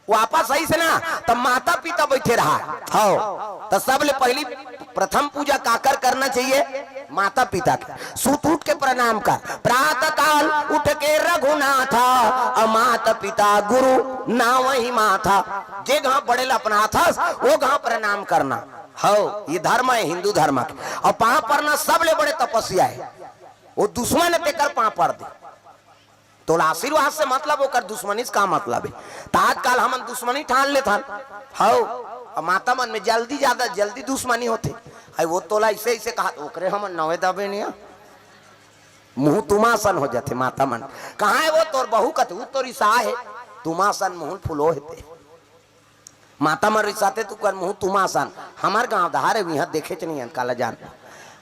वापस आई से ना तब माता पिता बैठे रहा हो तो सबले पहली प्रथम पूजा काकर करना चाहिए माता पिता के। सुत उठ के प्रणाम कर, प्रातः काल उठ के रघुनाथा माता पिता गुरु ना वही माथा। जे गांव बड़े अपना था वो गांव प्रणाम करना हो, ये धर्म है हिंदू धर्म के। और पांव पड़ना सबले बड़े तपस्या है। वो दुश्मन तेकर पांव पड़ दे तो आशीर्वाद से मतलब होकर दुश्मनी का मतलब है। ताजकाल हम दुश्मनी ठान ले था हो, माता मन में जल्दी ज्यादा जल्दी दुश्मनी होते। वो तोला ऐसे ऐसे कहा ओकरे हम नवे दबे नहीं मुंह तुमासन हो जाते। माता मन कहा है वो तोर बहू कत तो रिसा है तुमासन मुंह फुलो हेते। माता मन रिसाते तू कर मुंह तुमासन। हमार गांव धारे भी यहाँ देखे नहीं काला जान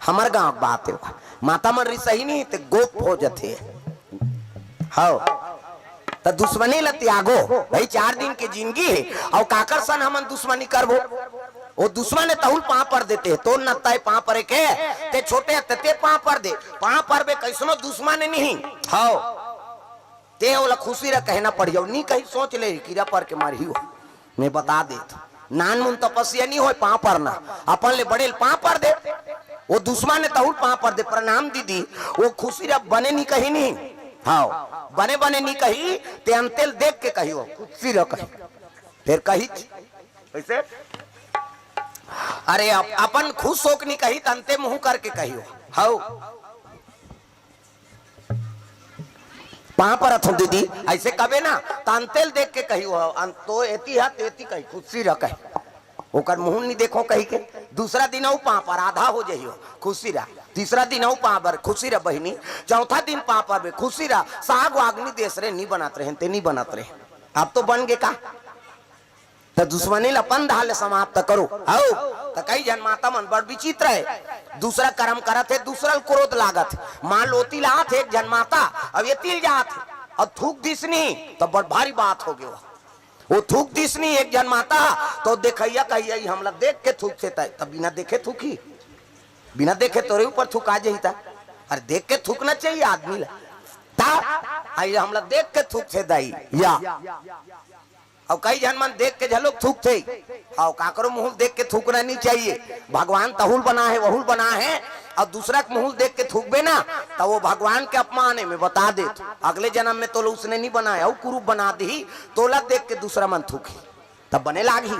हमार गांव बात है। माता मन रिसा ही नहीं तो गोप हो जाते हो तो दुश्मनी ल त्यागो भाई। 4 दिन की जिंदगी है और काकर सन हम दुश्मनी करबो। वो दुश्मन ने तहुल पांव पर देते है तो नता है पांव पर के ते छोटे ते पांव पर दे पांव पर बे कैसनो दुश्मन नहीं हो ते ओला खुशी रे कहना पड़ियो नहीं कहीं सोच ले कीड़ा पर के मारी हो। मैं बता दे नान मुन तपस्या नहीं हो पांव पर ना अपन ले बड़े पांव पर दे। वो दुश्मन ने तहुल पांव पर दे प्रणाम दीदी वो खुशी रे बने नहीं कहीं नहीं हाँ बने बने नहीं कही ते अंतेल देख के कही हो खुशी रे कही फिर कही कैसे अरे अपन खुश होक नहीं कही तंते मुंह करके कही हो हाउ पांव पर अथो दीदी ऐसे कबे ना तंतेल देख के कही हो तो एती है तेती कही खुशी रे कही ओकर मुंह नहीं देखो कही के। दूसरा दिन वो पांव पर आधा हो जाइयो खुशी रा। तीसरा दिन वो पांव पर खुशी रा बहिनी। चौथा दिन पांव पर खुशी रा। साग वागनी देश रे नहीं बनाते रहे ते नहीं बनाते रहे अब तो बन गए का तो दुश्मनी अपन धाल समाप्त करो आओ तो कई जन माता मन बड़ विचित्र है। दूसरा कर्म करत है दूसरा क्रोध लागत मान लोती लात एक जन माता अब ये तिल जात और थूक दिसनी तो बड़ भारी बात हो गई। वो थूक दिसनी एक जन माता तो देखैया कहिया हमला देख के थूक से तब बिना देखे थूकी बिना देखे तोरे ऊपर थूक आ जाता। अरे देख के थूकना चाहिए आदमी ला हमला देख के थूक से दाई या और कई जन मन देख के झलोक थूक थे और काकरो मुंह देख के थूकना नहीं चाहिए। भगवान तहुल बना है वहुल बना है और दूसरा के मुंह देख के थूकबे ना तो वो भगवान के अपमान है। मैं बता दे अगले जन्म में तो उसने नहीं बनाया वो कुरूप बना दी तोला देख के दूसरा मन थूकी तब बने लागी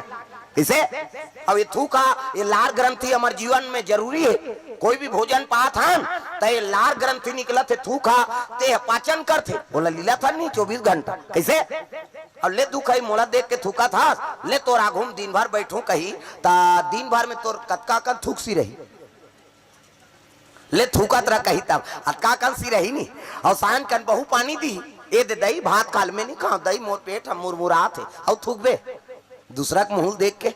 इसे। अब ये थूका ये लार ग्रंथि हमारे जीवन में जरूरी है। कोई भी भोजन पात हन तो ये लार ग्रंथि निकला थे थूका ते पाचन कर थे बोला लीला था नहीं 24 घंटा कैसे। और ले दुख है मोला देख के थूका था ले तोर आघूम दिन भर बैठू कही ता दिन भर में तोर कतका कर थूक सी रही ले थूका तरह कही तब अतका कर सी रही नहीं। और सान कन बहु पानी दी ए दे दही भात काल में नहीं खाओ दही मोर पेट हम मुरमुरा थे और थूक बे दूसरा के मुंह देख के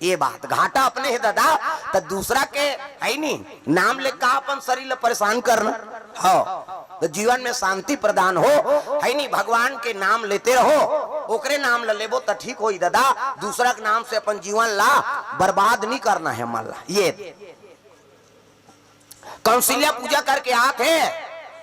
ये बात घाटा अपने है दादा तो दूसरा के है नहीं नाम ले का अपन शरीर परेशान करना हो तो जीवन में शांति प्रदान हो है नहीं। भगवान के नाम लेते रहो ओकरे नाम ले लेबो तो ठीक होई दादा। दूसरा के नाम से अपन जीवन ला बर्बाद नहीं करना है मल्ला। ये कौशल्या पूजा करके आते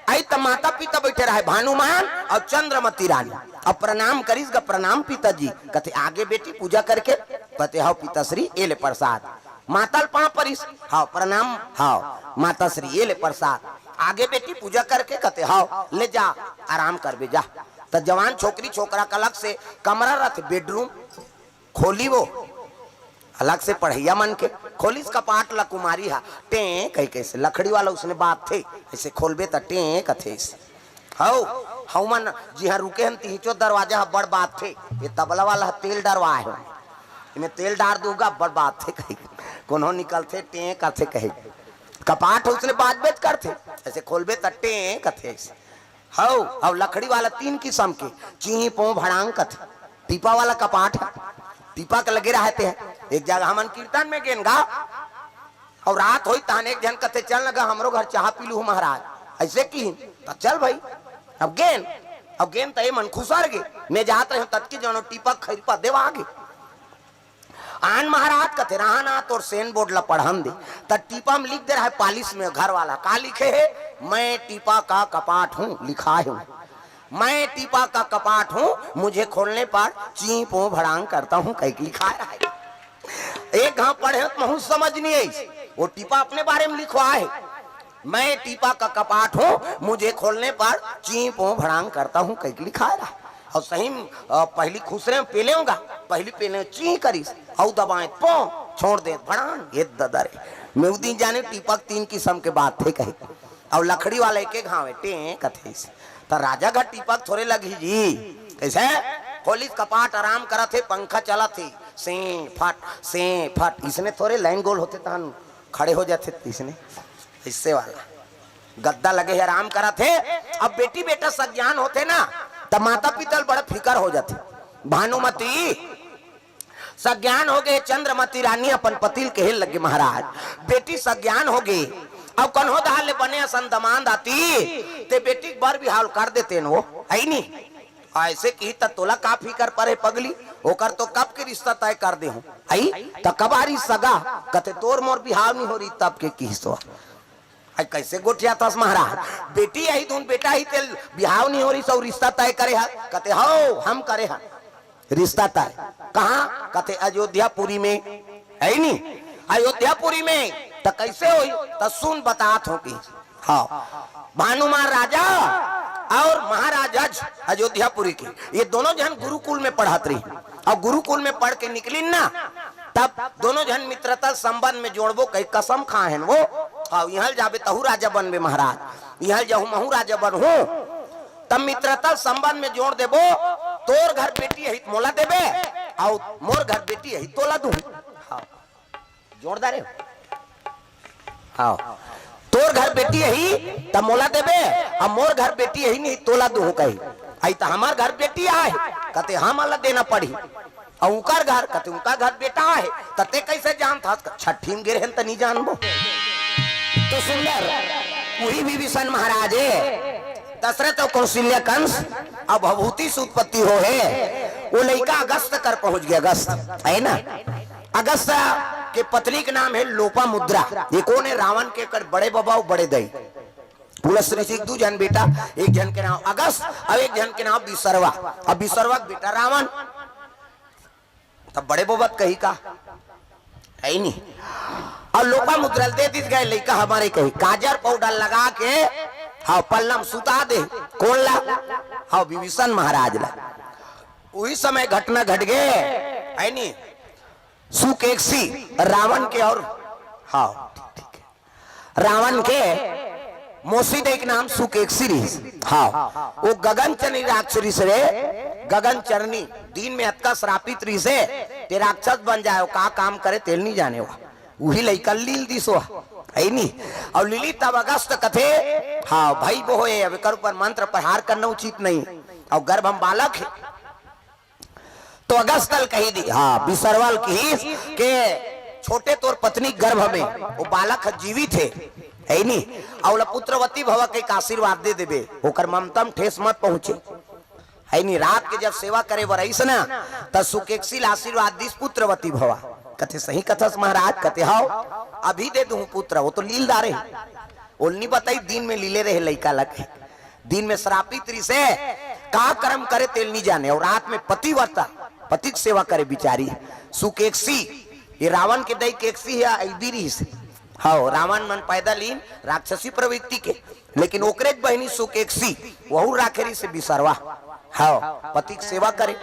आई तो माता पिता बैठे रहे भानुमान और चंद्रमती रानी। अब प्रणाम करीस का प्रणाम पिताजी कहते आगे बेटी पूजा करके कहते हाउ पिताश्री ये ले प्रसाद मातल पांव परिस हाउ प्रणाम हाउ माताश्री ये ले प्रसाद आगे बेटी पूजा करके कहते हाउ ले जा आराम कर बे जा। तो जवान छोकरी छोकरा का अलग से कमरा रहते बेडरूम खोली वो अलग से पढ़ैया मन के खोलिस कपाट ला कुमारी हा टे कही कैसे लकड़ी वाला उसने बात थे ऐसे खोलबे त टे कथे हाउ हाउ मन जी हाँ रुके हम तीचो दरवाजा बड़ बात थे ये तबला वाला तेल डरवा है इन्हें तेल डाल दूंगा बड़ बात थे कही कोनो निकलते टे कथे कहे कपाट उसने बात बेच करते ऐसे खोलबे त टे कथे हाउ अब लकड़ी वाला 3 किस्म के ची पो भड़ांग कथे टीपा वाला कपाट है टीपा के लगे रहते हैं। एक जगह हमन कीर्तन में गेन गा और रात होई ताने एक जन कथे चल लगा हमरो घर चाह पी लू महाराज ऐसे की तो चल भाई अब गेन तो मन खुशर गे मैं जात रहे तत् की जनो टीपा खरीपा देवा आगे आन महाराज कथे रहा तो सेन बोर्ड ला पढ़न दे त टीपा में लिख दे रहा है पालिश में घर वाला का लिखे है मैं टीपा का कपाट हूँ लिखा है मैं टीपा का कपाट हूँ, मुझे खोलने पर ची पो भड़ांग करता हूँ। कई की लिखा है, एक घाव पढ़े तो महू समझ नहीं आई, वो टीपा अपने बारे में लिखवा है। मैं टीपा का कपाट हूँ, मुझे खोलने पर ची पो भड़ांग करता हूँ। कई की लिखा है और सही पहली खुसरे में पेले होगा, पहली पेले ची करीस और दबाए पो छोड़ दे भड़ांग। ये ददरे मेउदी जाने टीपक 3 किस्म के बात थे कही, और लकड़ी वाले के घावे टे कथे से तो राजा का टीपक थोड़े लगी जी। कैसे खोलिस कपाट आराम करा थे, पंखा चला थे, से फट इसने थोड़े लाइन गोल होते तहन खड़े हो जाते, इसने हिस्से वाला गद्दा लगे आराम करा थे। अब बेटी बेटा सज्ञान होते ना तब माता पिता बड़ा फिकर हो जाते। भानुमती सज्ञान हो गए, चंद्रमती रानी अपन पतिल के हेल लगे महाराज। बेटी सज्ञान हो गई, अब कन्हो दाल बने असन दमांद आती ते बेटी बर भी हाल कर देते न वो आई नहीं ऐसे की तोला का फिकर परे पगली होकर तो कब के रिश्ता तय कर दे हूं आई त कबारी सगा कते तोर मोर बिहाव नहीं हो रही तब के किसवा आई कैसे गोठिया तस महाराज। बेटी आई तुम बेटा ही तेल बिहाव नहीं हो रही सौ रिश्ता तय करे है कते हो हम करे है रिश्ता तय कहाँ कते अयोध्यापुरी में है नहीं अयोध्यापुरी में तो कैसे हुई तो सुन बतात हो कि हाँ भानुमान राजा और महाराजा अयोध्यापुरी की ये दोनों जन गुरुकुल में पढ़ात रही और गुरुकुल में पढ़ के निकली ना तब दोनों जन मित्रता संबंध में जोड़बो कई कसम खा है वो और यहाँ जाबे तहु राजा बनबे महाराज यहाँ जाहू महू राजा बनहू तब मित्रता संबंध में जोड़ देबो तोर घर बेटी है मोला देबे और मोर घर बेटी है तोला दू जोरदार हाँ तोर घर बेटी यही तब मोला देबे अब मोर घर बेटी यही नहीं तोला दू कही आई तो हमार घर बेटी आए कहते हम अलग देना पड़ी और उनका घर कहते उनका घर बेटा है तते कैसे जान था छठी में गिरे तो नहीं जानबो। तो सुंदर वही विभीषण महाराज दशरथ और कौशल्या कंस अब भभूति से उत्पत्ति हो है वो लड़का अगस्त कर पहुंच गया अगस्त है ना अगस्त के पत्नी का नाम है लोपा मुद्रा। ये कौन है रावण के कर बड़े बाबा और बड़े दई तुलसी दो जन बेटा एक जन के नाम अगस्त और एक जन के नाम विसर्वा अब विसर्वा बेटा रावण तब बड़े बाबा कही का है नहीं और लोपा मुद्रा दे दी गए लड़का हमारे कही काजर पाउडर लगा के हाँ पल्लम सुता दे कौन ला हाँ विभीषण महाराज ला। वही समय घटना घट गए है नहीं सुकेक्सी रावण के और हाँ ठीक है रावण के मोसीद एक नाम सुकेक्सी हाँ वो गगन चरनी राक्षस रे गगन चरनी दिन में हत्का श्रापित रही से ते राक्षस बन जाए का काम करे तेल नहीं जाने वही लइका लील दिसो है नहीं और लिली तब अगस्त कथे हाँ भाई वो है अब कर पर मंत्र प्रहार करना उचित नहीं और गर्भ हम बालक है तो अगस्तल कही दी हाँ विसरवाल की के छोटे तौर पत्नी गर्भ में वो बालक जीवित है नहीं और पुत्रवती भव के आशीर्वाद दे देबे होकर ममतम ठेस मत पहुंचे है नहीं रात के जब सेवा करे वरईस ना तब सुकेक्सी आशीर्वाद दिस पुत्रवती भवा कथे सही कथस महाराज कथे हाओ अभी दे दूं पुत्र वो तो लीलदारे वो नहीं बताई दिन में लीले रहे लइका लगे दिन में श्रापित री से का कर्म करे तेल नहीं जाने और रात में पतिव्रता पति की सेवा करे बिचारी सुकेक्सी ये रावण के दई केक्सी है ऐबीरी से हाँ रावण मन पैदा लीन राक्षसी प्रवृत्ति के लेकिन ओकरे बहनी सुकेक्सी वहू राखेरी से बिसरवा हाँ पति की सेवा करे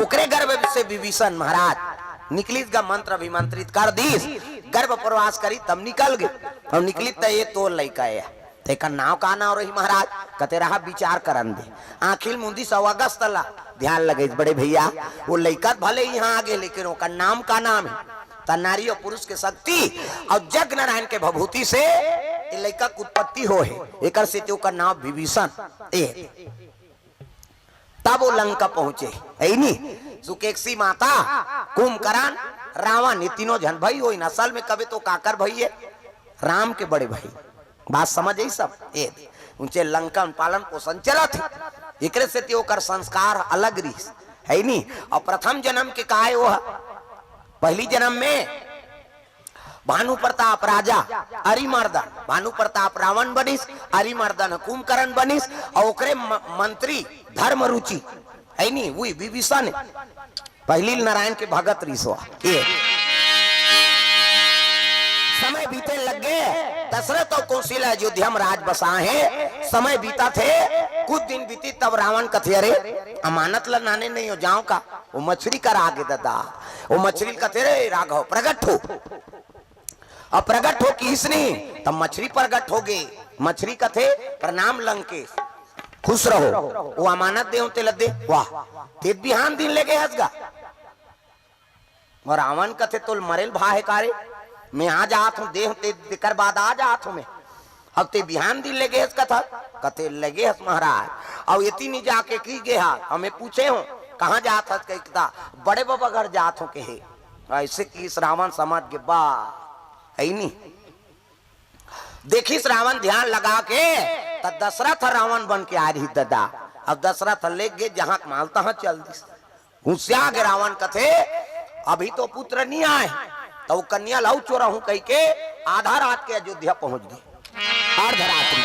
ओकरे गर्भ से विभीषण महाराज निकलित का मंत्र अभिमंत्रित कर दीस गर्भ प्रवास करी तब निकल गए और निकलित तो ये तो लइका है तेका नाव का नाव रही महाराज कते रहा विचार करन दे आखिल मुंदी सौ अगस्त ला ध्यान लगे बड़े भैया वो लइका भले यहाँ आगे लेकिन ओका नाम का नाम है ता नारी और पुरुष के शक्ति और जग नारायण के भभूति से लइका की उत्पत्ति हो है एक से ओका नाम विभीषण तब वो लंका पहुंचे है नहीं सुकेक्सी माता कुंभकर्ण रावण ये तीनों जन भाई हो नसल में कभी तो काकर भाई है राम के बड़े भाई बात समझ आई सब ये ऊंचे लंका पालन पोषण चला थे एक से कर संस्कार अलग रही है नहीं और प्रथम जन्म के का वो पहली जन्म में भानु प्रताप राजा अरिमर्दन, भानु प्रताप रावण बनिस, अरिमर्दन कुंभकर्ण बनिस और ओकरे मंत्री धर्म रुचि है नी वही विभीषण पहली नारायण के भगत रिसवा। ये समय बीते लगे दशरथ और कौशल्या अयोध्या में राज बसा है। समय बीता थे कुछ दिन बीती तब रावण कथे अरे अमानत लनाने नहीं हो जाओ का वो मछली कर आगे दादा वो मछली कथे रे राघव प्रकट हो और प्रकट हो किसने तब मछली प्रकट हो गई। मछली कथे प्रणाम लंकेश खुश रहो वो अमानत दे ते लदे वाह ते बिहान दिन लेके हंसगा और रावण कथे तो मरेल भा है कारे मैं आ जात हूँ देह ते दिकर बाद आ जात हूँ मैं अब ते बिहान दिन लगे हस कथा कथे लगे हस महाराज और इतनी नहीं जाके की गे हमें पूछे हूँ कहाँ जात हस कहता बड़े बाबा घर जात हूँ कहे ऐसे की रावण समझ के बा है नहीं देखी रावण ध्यान लगा के तब दशरथ रावण बन के आ रही दादा अब दशरथ ले गए जहां मालता है चल दी होशियार के रावण कथे अभी तो पुत्र नहीं आए तो कन्या लाऊ चोरा हूं कह के आधा रात के अयोध्या पहुंच गई अर्धरात्रि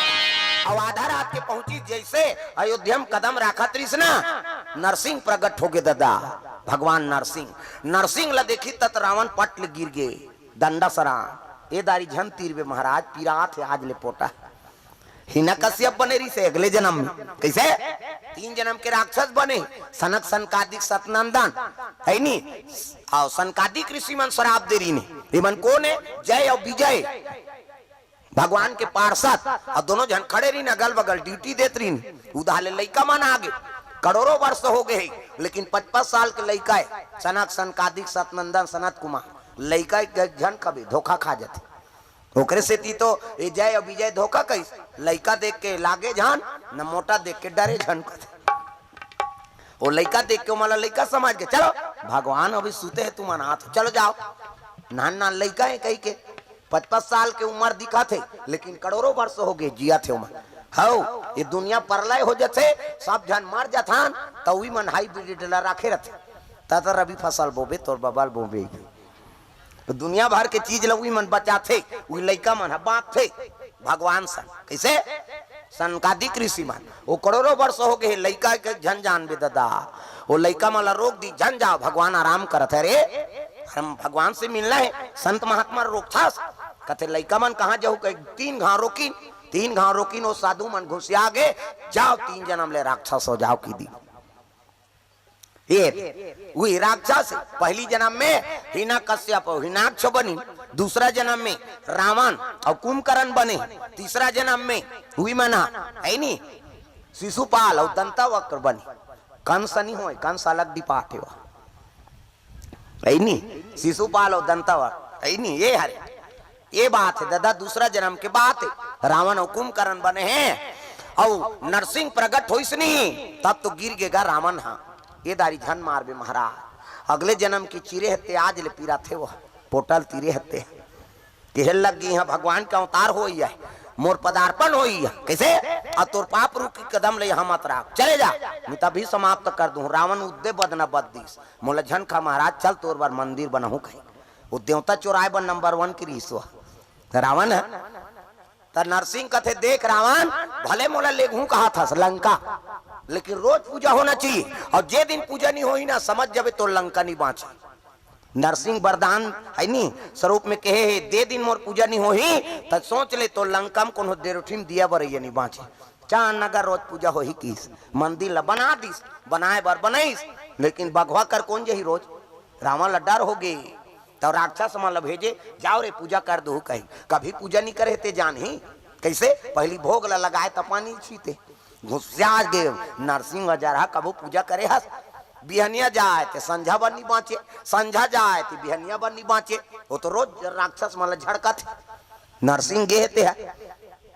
और आधा रात के पहुंची जैसे अयोध्या में कदम रखा त्रिसना नरसिंह प्रकट हो गए दादा भगवान नरसिंह ला देखी तत रावण पट गिर गए दंडा सरा ये दारी झन तीरवे महाराज पीरात है आज ले पोटा हिना कश्यप बने रही से अगले जन्म में कैसे 3 जन्म के राक्षस बने सनक सनकादिक सतनंदन है नी और सनकादिक ऋषि मन शराब दे रही ने मन कौन है जय और विजय भगवान के पार्षद और दोनों जन खड़े रही अगल बगल ड्यूटी देते रही उदाहले लड़का मन आगे करोड़ों वर्ष हो गए लेकिन 55 साल के लड़का है सनक सनकादिक सतनंदन सनत कुमार लड़का जन कभी धोखा खा जाते ओकरे से ती तो ये जय और विजय धोखा कैसे लड़का देख के लागे जान न मोटा देख के डरे झन वो लड़का देख के माला लड़का समझ के चलो भगवान अभी सूते है तुम अनाथ चलो जाओ नान नान लड़का है कहीं के 55 साल के उम्र दिखा थे लेकिन करोड़ों वर्ष हो गए जिया थे उम्र हाँ ये दुनिया परलय हो जाते सब जन मर जाथान तो वही मन हाइब्रिड रखे रहते तथा रवि फसल बोबे तोर बबाल बोबे दुनिया भर के चीज लगी मन बचा थे वही लड़का मन बाप थे भगवान सन कैसे सनकादिक ऋषि मन वो करोड़ों वर्ष हो गए लड़का के झन जान बे दादा वो लड़का माला रोक दी झन जाओ भगवान आराम करत है रे हम भगवान से मिलना है संत महात्मा रोक था कहते लड़का मन कहाँ जाऊ कह 3 घाव रोकी वो साधु मन घुसिया गए जाओ 3 जन्म ले राक्षस हो जाओ की दी ये वही राक्षस पहली जन्म में हिना कश्यप हिनाक्ष बनी दूसरा जन्म में रावण और कुंभकर्ण बने तीसरा जन्म में हुई मना है नी शिशुपाल और दंतावक्र बनी कंस नहीं हो कंस अलग डिपार्ट है नी शिशुपाल और दंतावक्र है नी ये हरे ये बात है दादा दूसरा जन्म के बात है रावण और कुंभकर्ण बने हैं और नरसिंह प्रकट हो नहीं तब तो गिर गएगा रावण हाँ ये दारी झन मार बे महाराज अगले जन्म की चीरे हत्ते आज ले पीरा थे वो पोटल तीरे हत्ते कहल लग गई भगवान का अवतार हो है मोर पदार्पण हो है कैसे और तोर पाप रूप की कदम ले यहाँ मत राख चले जा मैं तभी समाप्त कर दूं रावण उद्दे बदना बदीस मोला झन खा महाराज चल तोर बार मंदिर बनाऊ कहीं वो देवता चौराहे पर नंबर 1 की रीसवा रावण है तो नरसिंह कथे देख रावण भले मोला लेगू कहा था लंका लेकिन रोज पूजा होना चाहिए और जे दिन पूजा नहीं होई ना समझ जावे तो लंका नहीं बाँचे नरसिंह वरदान है नी स्वरूप में कहे दे दिन मोर पूजा नहीं होही तो सोच ले तो लंका में कोनो देरोठीम दिया बरैया नहीं बाँचे चांद नगर रोज पूजा हो ही किस मंदिर ला बना दिस बनाए बर बनाईस लेकिन बघवा कर कौन जही रोज रावण ला डर हो गए तो राक्षस मन भेजे जाओ रे पूजा कर दो कहीं कभी पूजा नहीं करे ते जान ही कैसे पहली भोग ला लगाए तो पानी छीते घुसिया गे नरसिंह हजारा कबो पूजा करे हस बिहनिया जाए ते संझा बनी बाँचे संझा जाए ते बिहनिया बनी बाँचे वो तो रोज राक्षस मन झड़का थे नरसिंह गे थे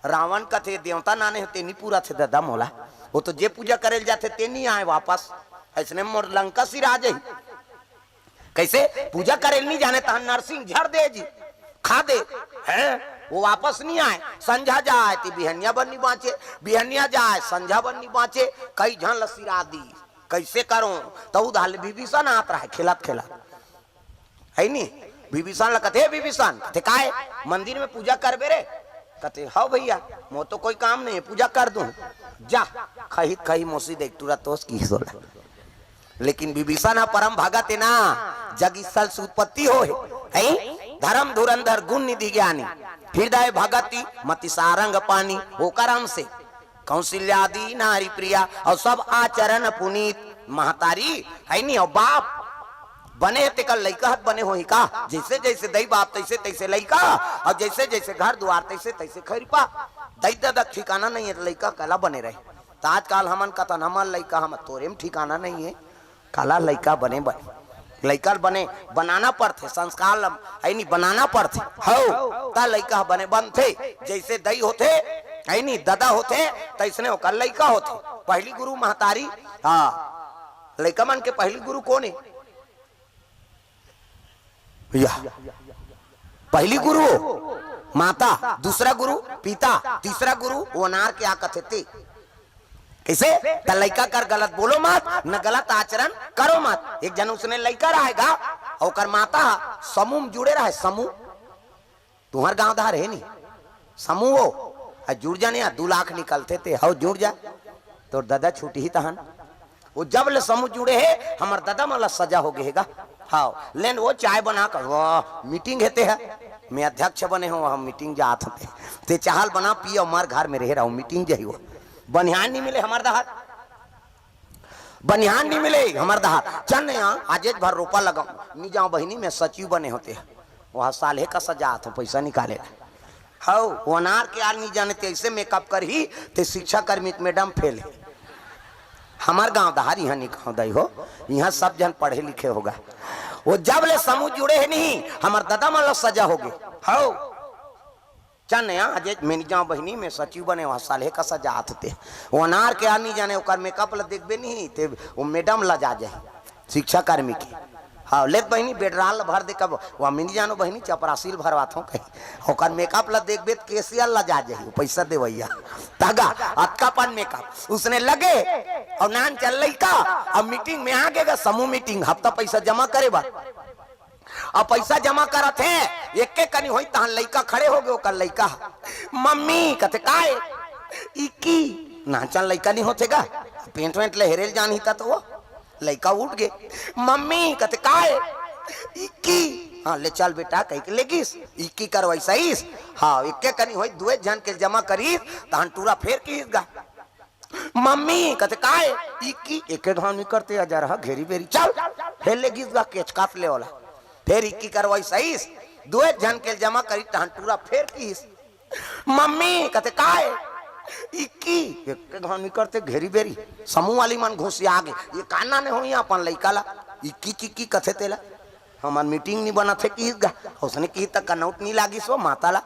रावण का थे देवता नाने होते नहीं पूरा थे दादा मोला वो तो जे पूजा करे जाते ते नहीं आए वापस ऐसने मोर लंका सिरा जाई कैसे पूजा करे नहीं जाने तो नरसिंह झड़ दे जी खा दे है वो वापस नहीं आए संझा जाए तो बिहनिया बनी बाँचे बिहनिया जाए संझा बनी बाँचे कई झन लसीरा दी कैसे करूं तो उधार विभीषण आता है खिलत खिलत है नी विभीषण ला कहते विभीषण कहते काहे मंदिर में पूजा करबे रे कहते हाँ भैया मो तो कोई काम नहीं है पूजा कर दूं जा खही खही मोसी देख तुरा तोस की सोला लेकिन विभीषण परम भगत है ना जग स्थल सुत्पत्ति हो है धर्म धुरंधर गुण निधि ज्ञानी हृदय भगति मति सारंग पानी ओकरम से कौशल्यादि नारी प्रिया और सब आचरण पुनीत महतारी है नहीं और बाप बने ते कल लइका बने हो ही का जैसे जैसे दई बाप तैसे तैसे लइका और जैसे जैसे घर द्वार तैसे तैसे खरीपा दई दादा ठिकाना नहीं है लइका कला बने रहे तो आजकल हमन कतन हमन लइका हम तोरे में ठिकाना नहीं है कला लइका बने बने लइका बने बनाना पड़ते संस्कार है नहीं बनाना पड़ते हो ता लइका बने बनते जैसे दई होते है नहीं दादा होते तैसने होकर लइका होते पहली गुरु महतारी हाँ लइका मन के पहली गुरु कौन है पहली गुरु माता दूसरा गुरु पिता तीसरा गुरु वो नार क्या कथे थे कैसे लइका कर गलत बोलो मत न गलत आचरण करो मत एक जन उसने लइका रहेगा और कर माता समूह में जुड़े रहे समूह तुम्हार गांव धार है नहीं समूह हो जुड़ जाने 2 लाख निकलते थे हो जुड़ जा तो दादा छूटी ही तहन वो जब ले समूह जुड़े है हमार दादा मला सजा हो गएगा हाँ लेन वो चाय बना कर वाह मीटिंग हेते है मैं अध्यक्ष बने हो हम मीटिंग जात होते ते चाहल बना पिए हमार घर में रह रहा हूँ मीटिंग जाही वो बनिहान नहीं मिले हमार दहार बनिहान नहीं मिले हमार दहार चल यहाँ आजेज भर रोपा लगाऊ नहीं जाओ बहिनी में सचिव बने होते हैं वहाँ साले का सजात हो पैसा निकाले हाउ वो अनार के आर नहीं जाने ऐसे मेकअप कर ही ते शिक्षा कर्मी मैडम फेल है हमार गांव दहार यहाँ नहीं गाँव दई हो यहाँ सब जन पढ़े लिखे होगा वो जब ले समूह जुड़े है नहीं हमार दादा मतलब सजा हो गए हाउ चल नया अजय मेरी जाओ बहिनी में सचिव बने वहाँ साले का सजा आते वो अनार के आनी जाने ओकर मेकअप ला देखबे नहीं ते वो मैडम ला जा जाए शिक्षा कर्मी की हाँ लेत बहिनी बेडराल भर दे कब वहाँ मिनी जानो बहिनी चपरासील भरवात हूँ कहीं ओकर मेकअप ला देखबे केसियल ला जा जाए पैसा दे भैया तागा अतकापन मेकअप उसने लगे और नान चल रही का अब मीटिंग में आ गएगा समूह मीटिंग हफ्ता पैसा जमा करे बा अब पैसा जमा करत है एक के कनी होई तहन लइका खड़े हो गए कल लइका मम्मी कहते काए इकी नाचन लइका नहीं होतेगा पेंट वेंट लहरेल जान ही था तो वो लइका उठ गए मम्मी कहते काए इकी हाँ ले चल बेटा कहीं लेगिस इकी करवाई सहीस हाँ एक के कनी होई 2 जन के जमा करी तहन टूरा फेर कीगा मम्मी कहते काए इकी एक घाव नहीं करते हजार घेरी बेरी चल फेर लेगिस गा केच काट ले वाला फिर इक्की करवाई सहीस 2 जन के जमा करी तहन टूरा फेर कीस मम्मी कहते काए इक्की एक घाव नहीं करते घेरी बेरी समूह वाली मन घुसी आगे ये काना ने हो अपन लइका ला इक्की चिक्की कथे तेला हमार मीटिंग नहीं बना थे की गा उसने की तक कनौट नहीं लागी सो माता ला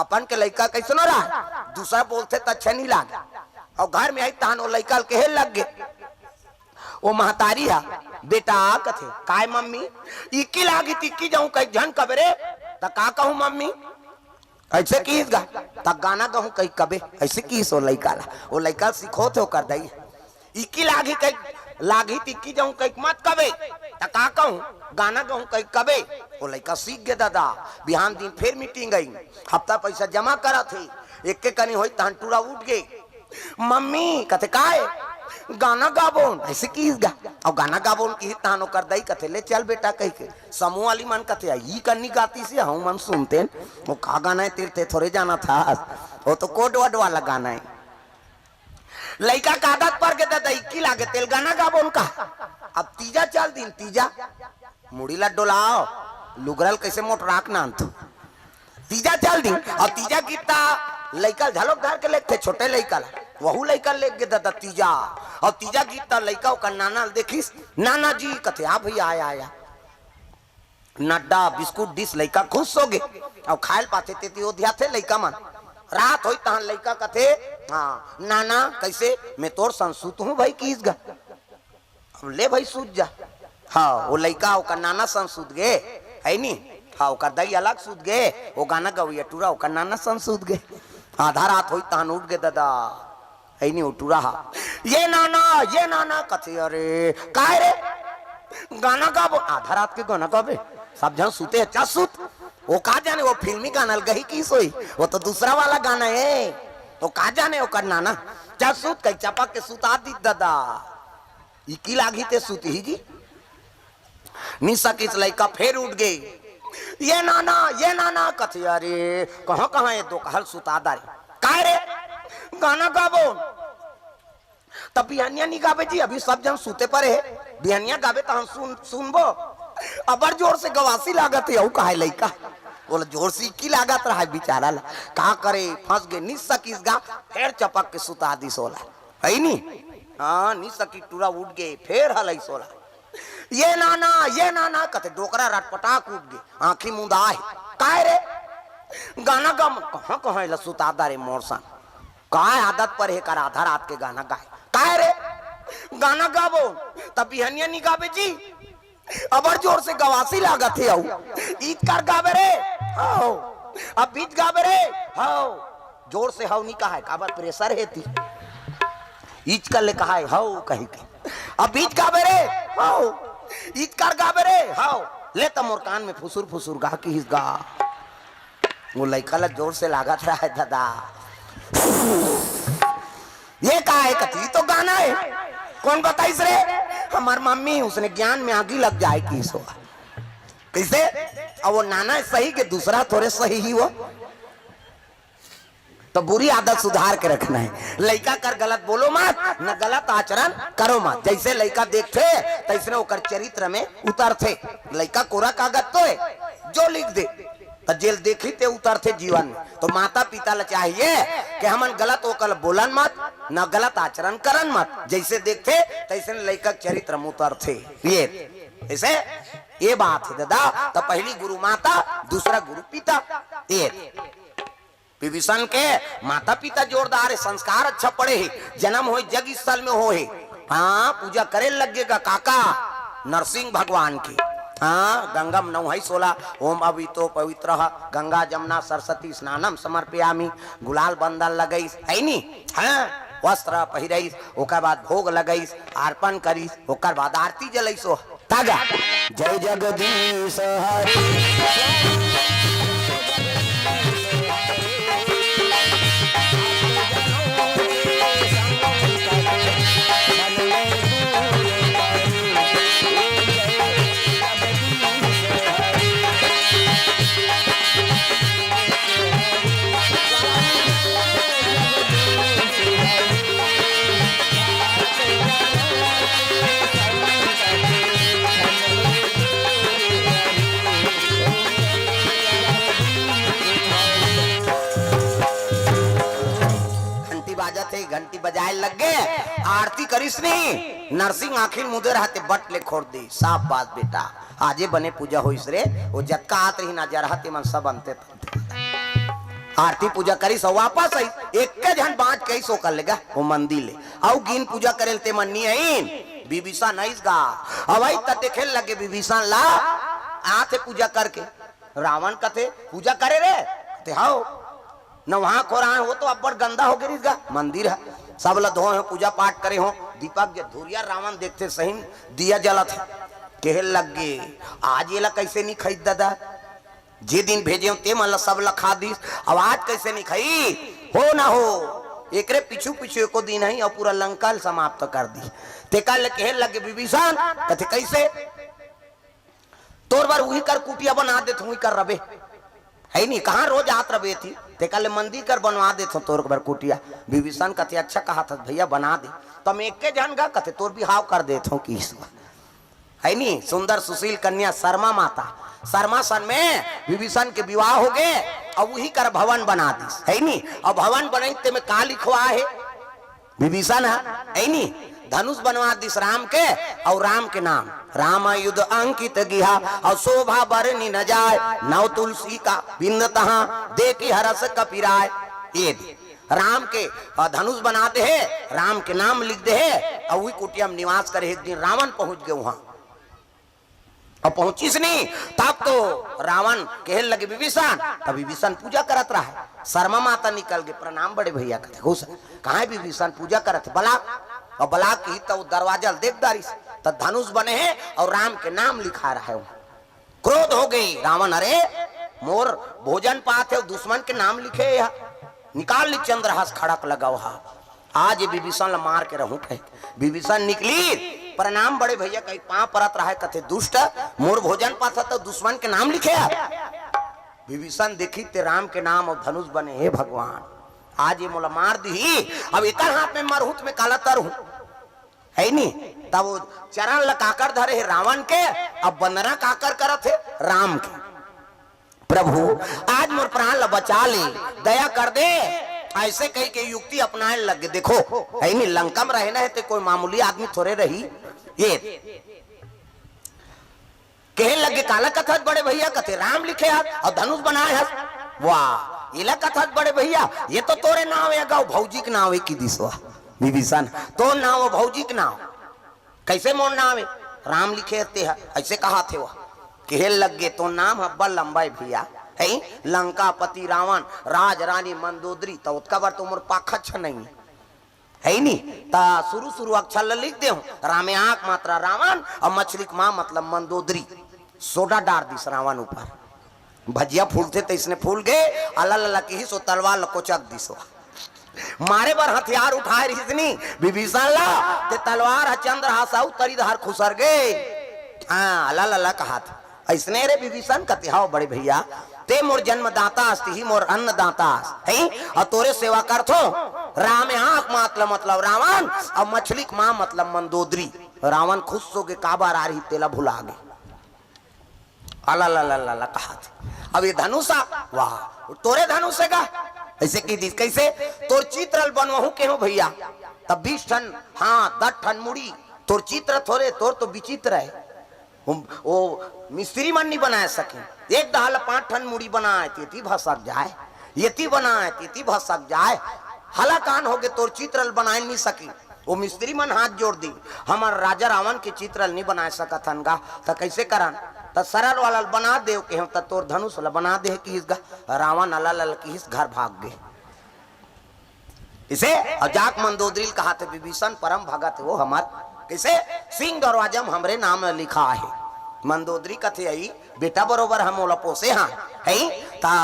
अपन के लइका कैसे न रहा दूसरा बोलते तो अच्छा नहीं लागे और घर में आई तहन वो लइका के लग गए वो महतारी है बेटा कथे काय मम्मी इक्की लागी तिक्की जाऊं कहीं जन कबरे त का कहूं मम्मी ऐसे की गा त गाना कहूं कहीं कबे ऐसे की सो लइका ला वो लइका सिखो थे कर दई इक्की लागी कहीं लागी तिक्की जाऊं कहीं मत कबे त का कहूं गाना कहूं कहीं कबे वो लइका सीख गए दादा बिहान दिन फिर मीटिंग गई हफ्ता पैसा जमा करा थे एक के कनी होई तहन टूरा उठ गए मम्मी कहते काए गाना गाबोन ऐसे की गा और गाना गाबोन की तानो कर दई कथे ले चल बेटा कह के समूह वाली मन कथे ई करनी गाती से हम मन सुनते वो का गाना है तीर्थे थोड़े जाना था वो तो कोड वर्ड वाला गाना है लइका कागज पर के दादा इक्की लागे तेल गाना गाबोन का अब तीजा चल दिन तीजा मुड़ी ला डोलाओ लुगरल कैसे मोट राख ना तो तीजा चल दिन और तीजा गीता लइका झलक घर के लेते छोटे लइका वहू लइका ले गे दादा तीजा और तीजा गीत लइका का नाना देखिस नाना जी कथे आ भैया आया आया नड्डा बिस्कुट डिश लइका खुश हो गए और खायल पाते ते ओध्या थे लइका मन रात होई तहन लइका कथे हाँ नाना कैसे मैं तोर संसूत हूँ भाई किस गा अब ले भाई सूत जा हाँ वो लइका का नाना संसूत गए है नी हाँ ओकर दई अलग सूत गए वो गाना गवैया टूरा ओकर नाना संसूत गए आधा रात होई तहन उठ गए दादा है नहीं उठ रहा ये नाना कथे अरे काय रे गाना गाबो आधा रात के गाना गाबे सब जन सूते अच्छा सूत। वो कहा जाने वो फिल्मी गाना गही की सोई, वो तो दूसरा वाला गाना है। तो कहा जाने वो करना ना चा सूत कई चपक के सुता दी दादा इकी लागी ते सूती ही जी। निशा किस लड़का फिर उठ गई, ये नाना कथे अरे कहाँ कहाँ ये दो कहल सुता दारे काय रे गाना गाबो। तब बिहानिया नहीं गावे जी, अभी सब जन सूते पर है, बिहानिया गावे तो हम सुनबो। अबर जोर से गवासी लागत है कहा लड़का बोला जोर से की लागत रहा है बेचारा ला का करे फंस गए। निशा किस गा फिर चपक के सुता दी सोला है नी। हाँ निशा की टूरा उठ गए फिर हल सोला, ये नाना कते डोकरा रटपटाक उठ गए आंखी मुंदा है काय रे गाना गा कहाँ कहाँ ला सुता दा रे मोरसन काय आदत पर है कर आधा रात के गाना गाए काय रे गाना गाबो। तब बिहनिया नहीं गावे जी, अबर जोर से गवासी लागत है ईद कर गावे रे हाओ अब बीच गावे रे हाओ जोर से हाउ नहीं कहा है काबर प्रेशर है थी ईद कर ले कहा है हाओ कहीं के अब बीच गावे रे हाओ ईद कर गावे रे हाओ ले तो मोर कान में फुसुर गा की गा। वो लड़का ला जोर से लागत रहा है दादा ये कहा है कथी तो गाना है कौन बताइस रे हमार मम्मी उसने ज्ञान में आगी लग जाए कि सो कैसे अब वो नाना सही के दूसरा थोड़े सही ही वो तो बुरी आदत सुधार के रखना है। लड़का कर गलत बोलो मत न गलत आचरण करो मत। जैसे लड़का देखते तैसे ओकर चरित्र में उतरते। लड़का कोरा कागज तो है जो लिख दे तो जेल देखी ते उतरते जीवन में। तो माता पिता ला चाहिए कि हमन गलत ओकल बोलन मत न गलत आचरण करन मत। जैसे देखते तैसे लड़का चरित्र में उतरते। ये ऐसे ये बात है दादा। तो पहली गुरु माता दूसरा गुरु पिता। ये विभीषण के माता पिता जोरदार है, संस्कार अच्छा पड़े है, जन्म हो जग स्थल में हो है। हाँ पूजा करे लगेगा काका नरसिंह भगवान की। हाँ गंगम नौहै 16 ओम अवितो पवित्र गंगा जमुना सरस्वती स्नानम समर्पयामि। गुलाल बंदल लगईस है नी। हाँ वस्त्र पहिरईस ओकर बाद भोग लगईस अर्पण करीस ओकर बाद आरती जलईसो तागा जय जगदीश हरि। घंटी बजाए लग गए आरती करिस नहीं। नरसिंह आखिर मुदे रहते बट ले खोड़ दी साफ बात बेटा आजे बने पूजा होइस रे। वो जतका आत रही ना जरहते मन सब अंते आरती पूजा करिस वापस आई एक के जन बाँच कई सो कर लेगा वो मंदिर ले आउ गिन पूजा करेल ते मन नहीं आई विभीषण नईस गा अब आई तते खेल लगे विभीषण ला आते पूजा करके रावण कथे पूजा करे रे ते हाओ न वहां खोरा हो तो अब गंदा हो गई मंदिर है सब ला धो पूजा पाठ करे हो दीपक जे धुरिया रावण देखते सही दिया जलत है कहे लग गए आज ये ला कैसे नहीं खरीद दादा जे दिन भेजे ते मन ला सब ला खा दी अब आज कैसे नहीं खाई हो ना हो एकरे पीछू पीछू एको दिन है और पूरा लंका समाप्त कर दी। ते कल कहे लगे विभीषण कथे कैसे तोर बार वही कर कुटिया बना दे वही कर रबे है नहीं कहाँ रोज आत रबे थी ते कल मंदिर कर बनवा दे तोर बार कुटिया। विभीषण कथे अच्छा कहा था भैया बना दे तो हम एक के जान गा कथे तोर भी हाव कर देता हूँ कि है नहीं सुंदर सुशील कन्या शर्मा माता शर्मा सन में विभीषण के विवाह हो गए और वही कर भवन बना दी है नहीं। और भवन बनाते में का लिखवा है विभीषण है नहीं धनुष बनवा दिस राम के और राम के नाम राम युद्ध अंकित गिहा और शोभा बरनी न जाए नव तुलसी का बिंद तहा देखी हरस कपिराय। ये राम के धनुष बनाते है राम के नाम लिख दे है और वही कुटिया में निवास करे। एक दिन रावण पहुंच गए वहां और पहुंचीस नहीं तब तो रावण कहे लगे विभीषण तब विभीषण पूजा करत रहा। शर्मा माता निकल गए प्रणाम बड़े भैया कहते घुस कहा विभीषण पूजा करत बलाक और बलाक की तो दरवाजा देख दारी तो धनुष बने हैं और राम के नाम लिखा रहा है क्रोध हो गई रावण, अरे मोर भोजन पात है दुश्मन के नाम लिखे है, निकाल ली चंद्रहास खड़क लगाओ हा, आज विभीषण ला मार के रहूं कहे। विभीषण निकली प्रणाम बड़े भैया कहीं पांव परत रहा है, कथे दुष्ट मोर भोजन पात तो दुश्मन के नाम लिखे है। विभीषण देखी ते राम के नाम और धनुष बने, हे भगवान आज ये मोला मार दी, अब एक हाथ में मरहुत में काला तर हूं है नहीं, तब वो चरण लकाकर धरे है रावण के, अब बंदना काकर करत है राम के। प्रभु आज मोर प्राण ला बचा ले, दया कर दे, ऐसे कही के युक्ति अपनाए लगे। देखो है नहीं लंका में रहना है तो कोई मामूली आदमी थोड़े रही, ये कहे लगे काला कथत बड़े भैया कथे राम लिखे हाथ और धनुष बनाए हाथ, वाह इला कथत बड़े भैया ये तो तोरे नाव है गाँव भौजी के नाव है की दिसवा विभीषण तो नाव भौजी के नाव कैसे मोर नाव है राम लिखे है, ऐसे कहा थे वह कहे लगे तो नाम है बल लंबा भैया है लंका पति रावण राज रानी मंदोदरी, तो उसका बार तो मोर पाखा नहीं है नहीं, ता शुरू शुरू अक्षर लिख दे रामे आंख मात्रा रावण और मछली माँ मतलब मंदोदरी, सोडा डार दिस रावण ऊपर, भजिया फूलते तो इसने फूल गए, अल्लाह अल्लाह की सो तलवार लकोचक दिसो, मारे बार हथियार उठाए रही विभीषण ला ते तलवार चंद्रहासा उतरी धार खुसर गए। हाँ अल्लाह अल्लाह कहा था ऐसने रे विभीषण कते हाओ बड़े भैया ते मोर जन्मदाता अस्ति ही मोर अन्नदाता है और तोरे सेवा कर थो, राम आंख मतलब रावण और मछली माँ मतलब मंदोदरी, रावण खुश हो गए काबार आ रही तेला भुला गए, अल्लाह कहा था। अब ये धनुषा वाह तोरे धनुष का ऐसे की दी कैसे तोर चित्र बनवाहू के हो भैया, तब 20 टन हाँ 10 टन मुड़ी तोर चित्र थोड़े तोर तो विचित्र है, वो मिस्त्री मन नहीं बना सके, एक दहाल 5 टन मुड़ी बनाए तेती भसक जाए, येती बनाए तेती भसक जाए, हला कान हो गए तोर चित्र बनाए नहीं सकी, वो मिस्त्री मन हाथ जोड़ दी हमार राजा रावण के चित्र नहीं बना सकत हनगा, तो कैसे करन तो सरल वाला बना दे के हम तो तोर धनुष ला बना दे कि रावण अलाल की इस घर भाग गए, इसे अजाक मंदोदरी कहा थे विभीषण परम भगत वो हमार कैसे सिंह दरवाजा में हमरे नाम लिखा है, मंदोदरी कथे आई बेटा बरोबर हम ओला पोसे हाँ है ता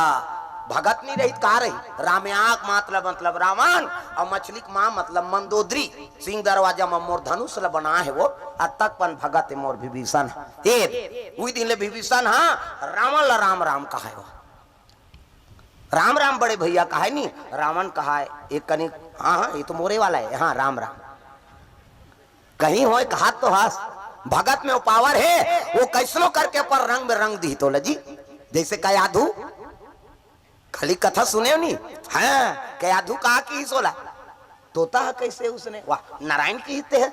भगत नहीं रही कहा रही, रामयाक मतलब रावण और मछली माँ मतलब मंदोदरी, सिंह दरवाजा में मोर धनुष ला बना है वो तक पन भगत है मोर विभीषण, वही दिन ले विभीषण हाँ रावण ला राम राम कहा है, राम राम बड़े भैया कहा है नहीं, रावण कहा है एक कनी हाँ हाँ ये तो मोरे वाला है, हाँ राम राम कहीं हो कहा तो हास भगत में वो पावर है, वो कैसनो करके पर रंग में रंग दी तो लजी, जैसे का यादू खाली कथा सुने नहीं हाँ क्या यादू कहा कि सोला तोता है कैसे उसने वाह नारायण की हिते है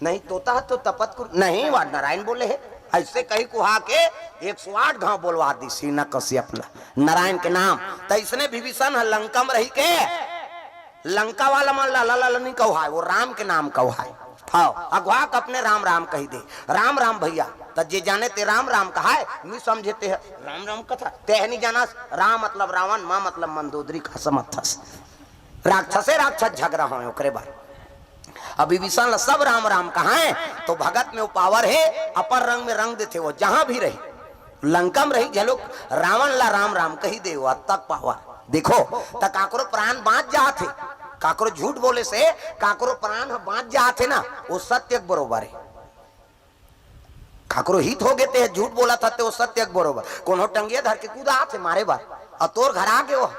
नहीं तोता है तो तपत नहीं वाह नारायण बोले है, ऐसे कहीं कुहा के 108 गांव बोलवा दी सीना कश्यप नारायण के नाम, तो इसने विभीषण लंका में रही के लंका वाला मन ला नहीं कहा है वो राम के नाम कहा है, हाँ अगवाक अपने राम राम कही दे, राम राम भैया तो जे जाने ते राम राम कहा है नहीं समझते है राम राम कथा ते नहीं जाना, राम मतलब रावण माँ मतलब मंदोदरी का समर्थस राक्षसे राक्षस झगड़ा हो ओकरे बार, अब विभीषण सब राम राम कहा है, तो भगत में वो पावर है अपर रंग में रंग देते वो जहां भी रही लंका में रही झलोक रावण ला राम राम कही दे वो तक पावर देखो तो काकरो प्राण बाँच जाते, काकरो झूठ बोले से काकरो प्राण बाँच जाते ना वो सत्य बरोबर है, काकरो हित हो गए थे झूठ बोला था वो सत्य बरोबर, कोनो टंगिया धर के कूदा थे मारे बार और तोर घर आ गए वो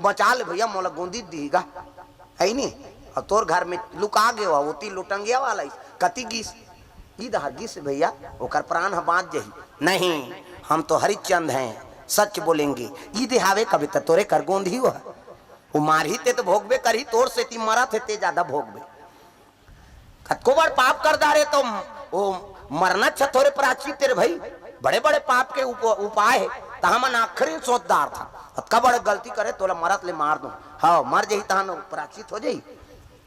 बचा ले भैया मोला गोंदी दीगा है नहीं, और तोर घर में लुका गए वो ती लुटंगिया वाला कति गिस इधर गिस भैया ओकर प्राण बाँच जही नहीं, हम तो हरिचंद हैं सच बोलेंगे ई देहावे कभी तो तोरे कर गोंद ही वो मारही ते तो भोगबे करी तोर से ती मरा थे ते ज्यादा भोगबे, कतको बार पाप कर दारे तो वो मरना अच्छा थोड़े प्राचित तेरे भाई बड़े बड़े पाप के उपाय है, तहा मन आखिरी सोचदार था कब बड़े गलती करे तोला मरत ले मार दो, हाँ मर जाही तहन प्राचित हो जाही,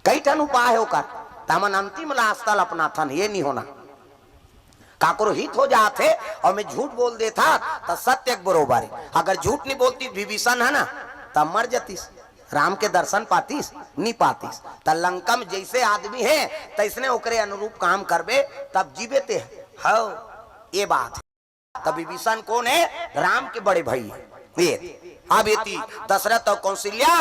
कई ठन उपाय है ओकर तहा मन अंतिम लास्ताल अपना थन ये नहीं होना, काकरो हित हो जाते और मैं झूठ बोल देता तो सत्य बरोबर है, अगर झूठ नहीं बोलती विभीषण है ना तब मर जातीस, राम के दर्शन पातीस नहीं पातीस, तो लंका में जैसे आदमी है तैसने ओकरे अनुरूप काम करबे तब जीवे ते, हाँ ये बात है। तब विभीषण कौन है? राम के बड़े भाई ये। अब येती दशरथ और कौशल्या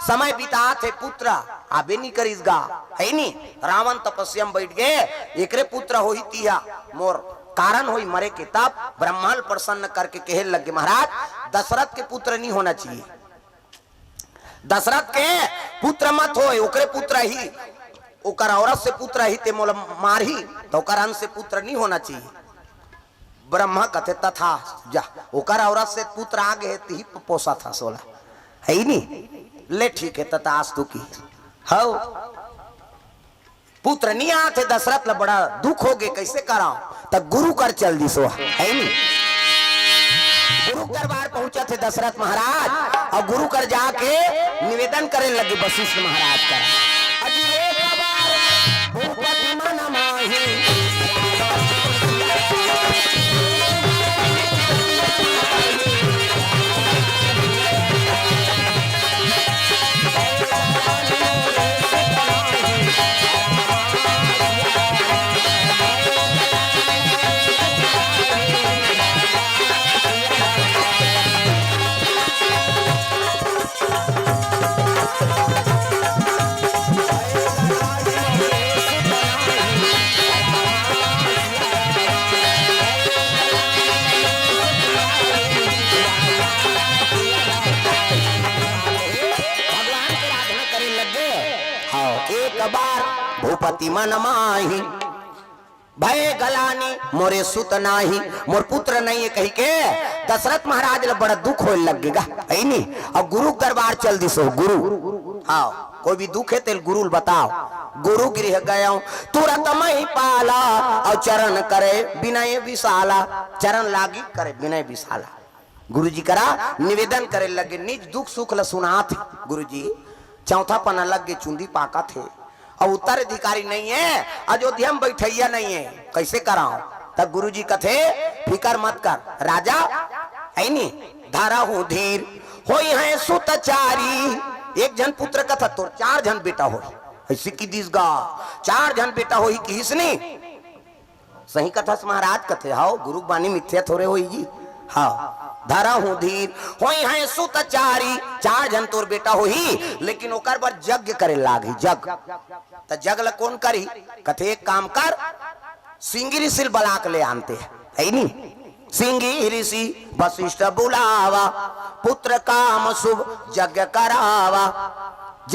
समय बिता थे पुत्र आबे नहीं करीस गा है नी। रावण तपस्या में बैठ गए, एकरे पुत्र हो ही तिया मोर कारण होई मरे के। तब ब्रह्मांड प्रसन्न करके कहे लगे महाराज दशरथ के पुत्र नहीं होना चाहिए, दशरथ के पुत्र मत हो, ओकरे पुत्र ही ओकर औरत से पुत्र ही ते मोल मारही तो ओकर अंश से पुत्र नहीं होना चाहिए। ब्रह्मा कथे तथा जा ओकर औरत से पुत्र आगे है ती पोसा था सोला है ही नहीं। ले ठीक है तथास्तु की हो पुत्र नहीं आते दशरथ ला बड़ा दुख हो गए, कैसे कराओ तब गुरु कर चल दी सो है नहीं। गुरु दरबार पहुंचा थे दशरथ महाराज और गुरु कर जाके निवेदन करे लगे वशिष्ठ महाराज का। भूपति मन माही भय गलानी मोरे सुत नाही, मोर पुत्र नहीं है कही के दशरथ महाराज ला बड़ा दुख होने लगेगा है नी। और गुरु दरबार चल दी सो गुरु हाँ कोई भी दुख है तेल गुरु बताओ। गुरु गृह गया तुरंत मही पाला और चरण करे विनय विशाला, चरण लागी करे विनय विशाला। गुरु जी करा निवेदन करे लगे निज दुख सुख ला सुना थे। गुरु जी चौथा पना लग गए चुंदी पाका थे और उत्तराधिकारी नहीं है, अयोध्या में बैठैया नहीं है, कैसे कराओ। तब गुरु जी कथे फिकर मत कर राजा है नी धारा हूं धीर होई है सुतचारी। एक जन पुत्र कथा तो 4 जन बेटा हो ऐसी की दिस गा 4 जन बेटा हो कि हिसनी सही कथा से महाराज कथे हाओ गुरु बानी मिथ्या थोड़े होई जी हाँ। धारा हूं धीर होई है सुतचारी 4 जन तोर बेटा हो ही, लेकिन ओकर बार यज्ञ करे लागी जग त जग ला कौन करी कथे एक काम कर सिंगी ऋषि बलाक ले आनते है नी। सिंगी ऋषि वशिष्ठ बुलावा पुत्र काम शुभ यज्ञ करावा।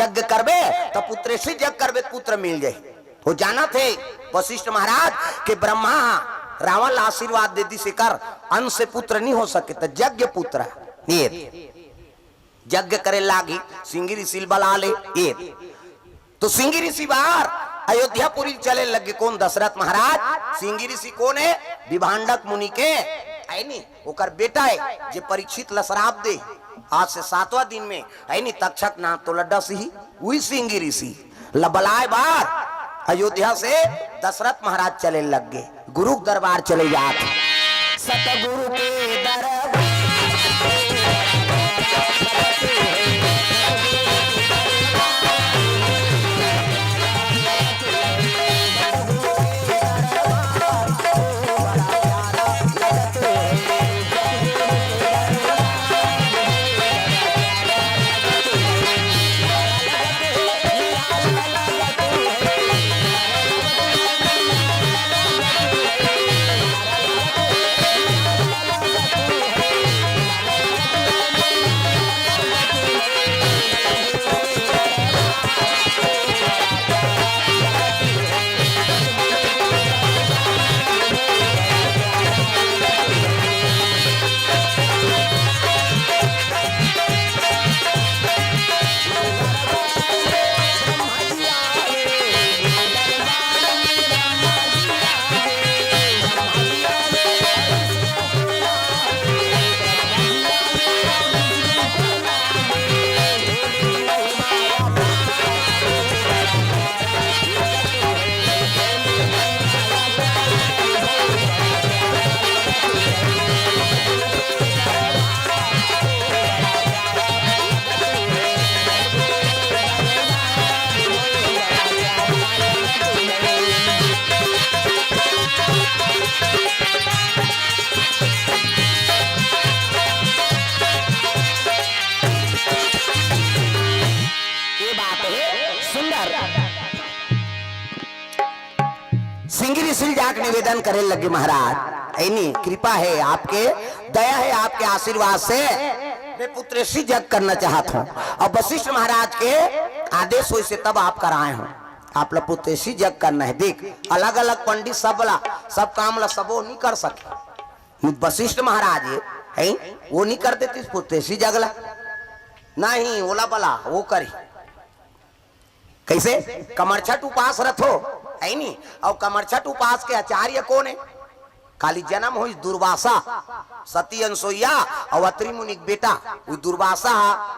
यज्ञ करबे तो पुत्र से यज्ञ करबे पुत्र मिल जाए। वो जाना थे वशिष्ठ महाराज के ब्रह्मा रावण आशीर्वाद दे दी से कर अंश से पुत्र नहीं हो सके तो यज्ञ पुत्र यज्ञ करे लागी सिंगी ऋषि बला ले तो सिंगी ऋषि बाहर अयोध्यापुरी चले लगे कौन दशरथ महाराज। सिंगी ऋषि कौन है? विभांडक मुनि के है नी ओकर बेटा है जे परीक्षित ला श्राप दे आज से 7वां दिन में है नी तक्षक ना तो लड्डा सिंह वही सिंगी ऋषि लबलाए बार अयोध्या से दशरथ महाराज चले लग गए। गुरु दरबार चले जाते सतगुरु के दरबार निवेदन करे लगे महाराज, ऐनी कृपा है आपके, दया है आपके आशीर्वाद से मैं पुत्रेशी यज्ञ करना चाहता हूँ। और वशिष्ठ महाराज के आदेश हुए से तब आप कराए हूँ, आप लोग पुत्रेशी यज्ञ करना है। देख अलग अलग पंडित सब काम ला सबो नहीं कर सके, वशिष्ठ महाराज है वो नहीं कर देते पुत्रेशी यज्ञ ला, नहीं ओला बला वो करी कैसे कमरछठ उपास रथो है नी। और कमरछठ उपास के आचार्य कौन है? खाली जन्म हुई दुर्वासा सती अनसुईया और अत्रि मुनि बेटा वो दुर्वासा